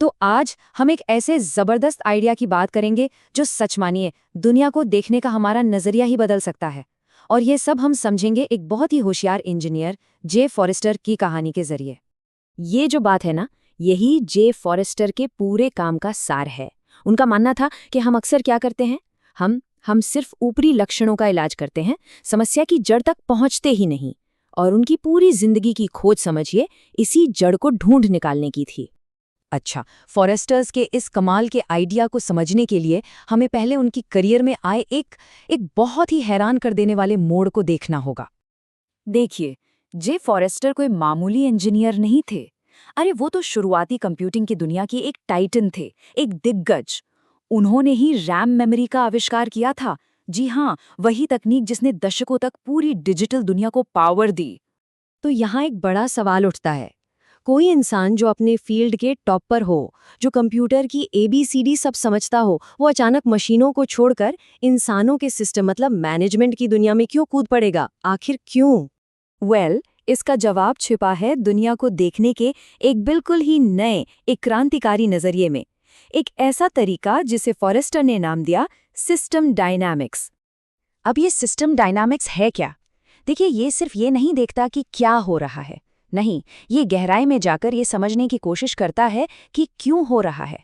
तो आज हम एक ऐसे जबरदस्त आइडिया की बात करेंगे जो सच मानिए दुनिया को देखने का हमारा नजरिया ही बदल सकता है। और ये सब हम समझेंगे एक बहुत ही होशियार इंजीनियर जे फॉरेस्टर की कहानी के जरिए। ये जो बात है ना, यही जे फॉरेस्टर के पूरे काम का सार है। उनका मानना था कि हम अक्सर क्या करते हैं, हम सिर्फ ऊपरी लक्षणों का इलाज करते हैं, समस्या की जड़ तक पहुंचते ही नहीं। और उनकी पूरी जिंदगी की खोज समझिए इसी जड़ को ढूंढ निकालने की थी। अच्छा, फॉरेस्टर्स के इस कमाल के आइडिया को समझने के लिए हमें पहले उनकी करियर में आए एक बहुत ही हैरान कर देने वाले मोड़ को देखना होगा। देखिए, जे फॉरेस्टर कोई मामूली इंजीनियर नहीं थे। अरे वो तो शुरुआती कंप्यूटिंग की दुनिया की एक टाइटन थे, एक दिग्गज। उन्होंने ही रैम मेमोरी का आविष्कार किया था। जी हाँ, वही तकनीक जिसने दशकों तक पूरी डिजिटल दुनिया को पावर दी। तो यहाँ एक बड़ा सवाल उठता है, कोई इंसान जो अपने फील्ड के टॉप पर हो, जो कंप्यूटर की ABCD सब समझता हो, वो अचानक मशीनों को छोड़कर इंसानों के सिस्टम मतलब मैनेजमेंट की दुनिया में क्यों कूद पड़ेगा? आखिर क्यों? इसका जवाब छिपा है दुनिया को देखने के एक बिल्कुल ही नए, एक क्रांतिकारी नजरिए में। एक ऐसा तरीका जिसे फॉरेस्टर ने नाम दिया सिस्टम डायनामिक्स। अब ये सिस्टम डायनामिक्स है क्या? देखिए, ये सिर्फ ये नहीं देखता कि क्या हो रहा है, नहीं, ये गहराई में जाकर ये समझने की कोशिश करता है कि क्यों हो रहा है।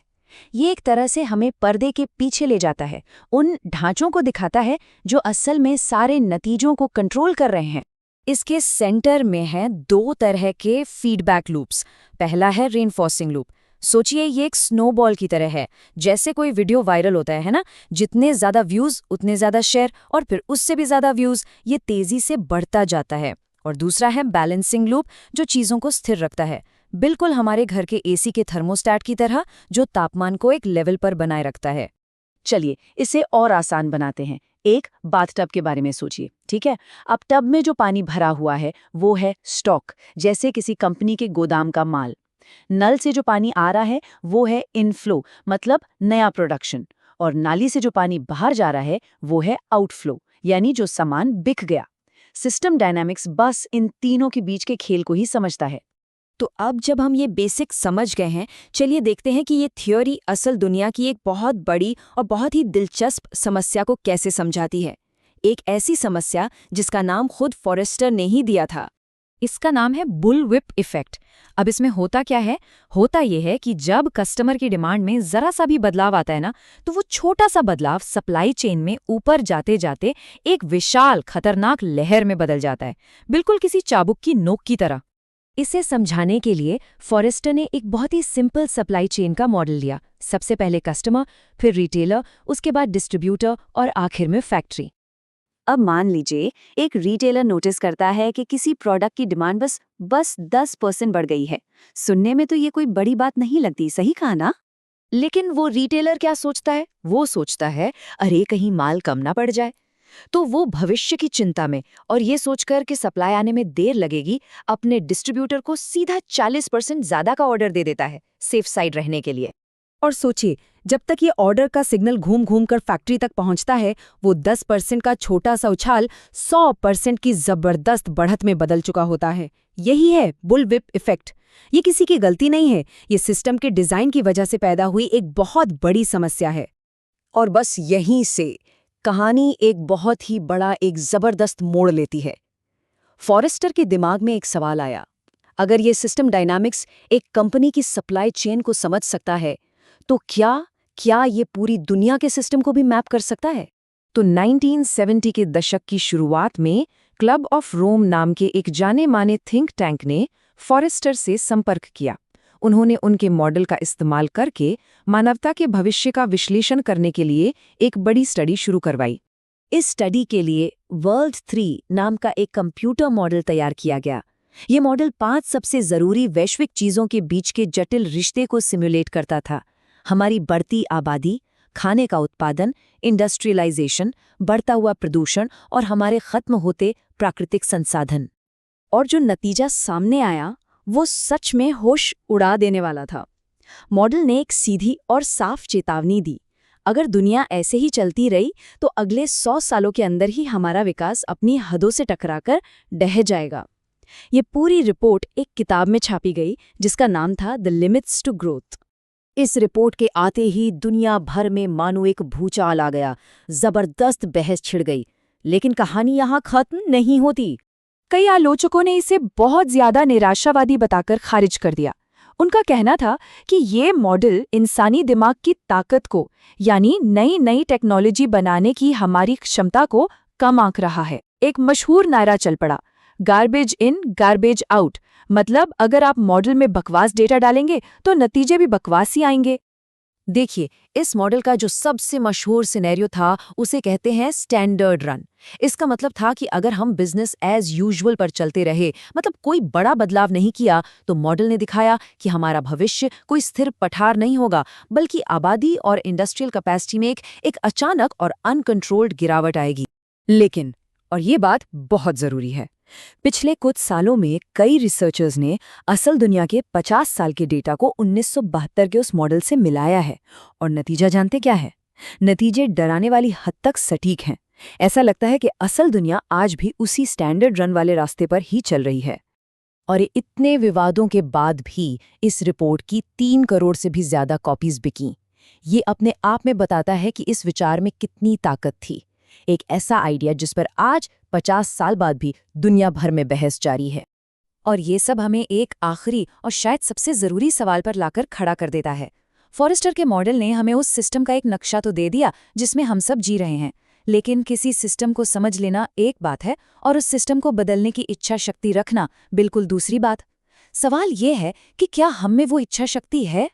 ये एक तरह से हमें पर्दे के पीछे ले जाता है, उन ढांचों को दिखाता है जो असल में सारे नतीजों को कंट्रोल कर रहे हैं। इसके सेंटर में हैं दो तरह के फीडबैक लूप्स। पहला है रेनफोर्सिंग लूप। सोचिए ये एक स्नोबॉल की तरह है। जैसे कोई वीडियो वायरल होता है ना, जितने ज्यादा व्यूज उतने ज्यादा शेयर और फिर उससे भी ज्यादा व्यूज, ये तेजी से बढ़ता जाता है। और दूसरा है बैलेंसिंग लूप, जो चीजों को स्थिर रखता है, बिल्कुल हमारे घर के AC के थर्मोस्टैट की तरह, जो तापमान को एक लेवल पर बनाए रखता है। चलिए इसे और आसान बनाते हैं। एक बाथटब के बारे में सोचिए, ठीक है? अब टब में जो पानी भरा हुआ है वो है स्टॉक, जैसे किसी कंपनी के गोदाम का माल। नल से जो पानी आ रहा है वो है इनफ्लो, मतलब नया प्रोडक्शन। और नाली से जो पानी बाहर जा रहा है वो है आउटफ्लो, यानी जो सामान बिक गया। सिस्टम डायनामिक्स बस इन तीनों के बीच के खेल को ही समझता है। तो अब जब हम ये बेसिक समझ गए हैं, चलिए देखते हैं कि ये थ्योरी असल दुनिया की एक बहुत बड़ी और बहुत ही दिलचस्प समस्या को कैसे समझाती है। एक ऐसी समस्या जिसका नाम खुद फॉरेस्टर ने ही दिया था। इसका नाम है बुलविप इफेक्ट। अब इसमें होता क्या है? होता यह है कि जब कस्टमर की डिमांड में जरा सा भी बदलाव आता है ना, तो वो छोटा सा बदलाव सप्लाई चेन में ऊपर जाते जाते एक विशाल खतरनाक लहर में बदल जाता है, बिल्कुल किसी चाबुक की नोक की तरह। इसे समझाने के लिए फॉरेस्टर ने एक बहुत ही सिंपल सप्लाई चेन का मॉडल लिया। सबसे पहले कस्टमर, फिर रिटेलर, उसके बाद डिस्ट्रीब्यूटर और आखिर में फैक्ट्री। अब मान लीजिए एक रिटेलर नोटिस करता है कि किसी प्रोडक्ट की डिमांड बस 10% बढ़ गई है। सुनने में तो ये कोई बड़ी बात नहीं लगती, सही कहा ना? लेकिन वो रिटेलर क्या सोचता है? वो सोचता है, अरे कहीं माल कम ना पड़ जाए। तो वो भविष्य की चिंता में और ये सोचकर कि सप्लाई आने में देर लगेगी, अपने डिस्ट्रीब्यूटर को सीधा 40% ज्यादा का ऑर्डर दे देता है, सेफ साइड रहने के लिए। और सोचिए, जब तक ये ऑर्डर का सिग्नल घूम घूम कर फैक्ट्री तक पहुंचता है, वो 10% का छोटा सा उछाल 100% की जबरदस्त बढ़त में बदल चुका होता है। यही है बुलविप इफेक्ट। ये किसी की गलती नहीं है, ये सिस्टम के डिजाइन की वजह से पैदा हुई एक बहुत बड़ी समस्या है। और बस यहीं से कहानी एक बहुत ही बड़ा, एक जबरदस्त मोड़ लेती है। फॉरेस्टर के दिमाग में एक सवाल आया, अगर ये सिस्टम डायनामिक्स एक कंपनी की सप्लाई चेन को समझ सकता है, तो क्या ये पूरी दुनिया के सिस्टम को भी मैप कर सकता है? तो 1970 के दशक की शुरुआत में क्लब ऑफ रोम नाम के एक जाने माने थिंक टैंक ने फॉरेस्टर से संपर्क किया। उन्होंने उनके मॉडल का इस्तेमाल करके मानवता के भविष्य का विश्लेषण करने के लिए एक बड़ी स्टडी शुरू करवाई। इस स्टडी के लिए वर्ल्ड 3 नाम का एक कंप्यूटर मॉडल तैयार किया गया। ये मॉडल 5 सबसे जरूरी वैश्विक चीजों के बीच के जटिल रिश्ते को सिमुलेट करता था। हमारी बढ़ती आबादी, खाने का उत्पादन, इंडस्ट्रियलाइजेशन, बढ़ता हुआ प्रदूषण और हमारे खत्म होते प्राकृतिक संसाधन। और जो नतीजा सामने आया वो सच में होश उड़ा देने वाला था। मॉडल ने एक सीधी और साफ चेतावनी दी, अगर दुनिया ऐसे ही चलती रही तो अगले 100 सालों के अंदर ही हमारा विकास अपनी हदों से टकराकर ढह जाएगा। ये पूरी रिपोर्ट एक किताब में छापी गई जिसका नाम था द लिमिट्स टू ग्रोथ। इस रिपोर्ट के आते ही दुनिया भर में मानो एक भूचाल आ गया। जबरदस्त बहस छिड़ गई। लेकिन कहानी यहाँ खत्म नहीं होती। कई आलोचकों ने इसे बहुत ज्यादा निराशावादी बताकर खारिज कर दिया। उनका कहना था कि ये मॉडल इंसानी दिमाग की ताकत को, यानी नई नई टेक्नोलॉजी बनाने की हमारी क्षमता को कम आंक रहा है। एक मशहूर नारा चल पड़ा, गार्बेज इन गार्बेज आउट। मतलब अगर आप मॉडल में बकवास डेटा डालेंगे तो नतीजे भी बकवास ही आएंगे। देखिए, इस मॉडल का जो सबसे मशहूर सिनेरियो था उसे कहते हैं स्टैंडर्ड रन। इसका मतलब था कि अगर हम बिजनेस एज यूजुअल पर चलते रहे, मतलब कोई बड़ा बदलाव नहीं किया, तो मॉडल ने दिखाया कि हमारा भविष्य कोई स्थिर पठार नहीं होगा, बल्कि आबादी और इंडस्ट्रियल कैपेसिटी में एक अचानक और अनकंट्रोल्ड गिरावट आएगी। लेकिन, और ये बात बहुत जरूरी है, पिछले कुछ सालों में कई रिसर्चर्स ने असल दुनिया के 50 साल के डेटा को 1972 के उस मॉडल से मिलाया है। और नतीजा जानते क्या है? नतीजे डराने वाली हद तक सटीक हैं। ऐसा लगता है कि असल दुनिया आज भी उसी स्टैंडर्ड रन वाले रास्ते पर ही चल रही है। और इतने विवादों के बाद भी इस रिपोर्ट की 3 करोड़ से भी ज्यादा कॉपीज बिकीं। ये अपने आप में बताता है कि इस विचार में कितनी ताकत थी। एक ऐसा आइडिया जिस पर आज 50 साल बाद भी दुनिया भर में बहस जारी है। और ये सब हमें एक आखिरी और शायद सबसे जरूरी सवाल पर लाकर खड़ा कर देता है। फॉरेस्टर के मॉडल ने हमें उस सिस्टम का एक नक्शा तो दे दिया जिसमें हम सब जी रहे हैं, लेकिन किसी सिस्टम को समझ लेना एक बात है और उस सिस्टम को बदलने की इच्छा शक्ति रखना बिल्कुल दूसरी बात। सवाल ये है कि क्या हम में वो इच्छा शक्ति है?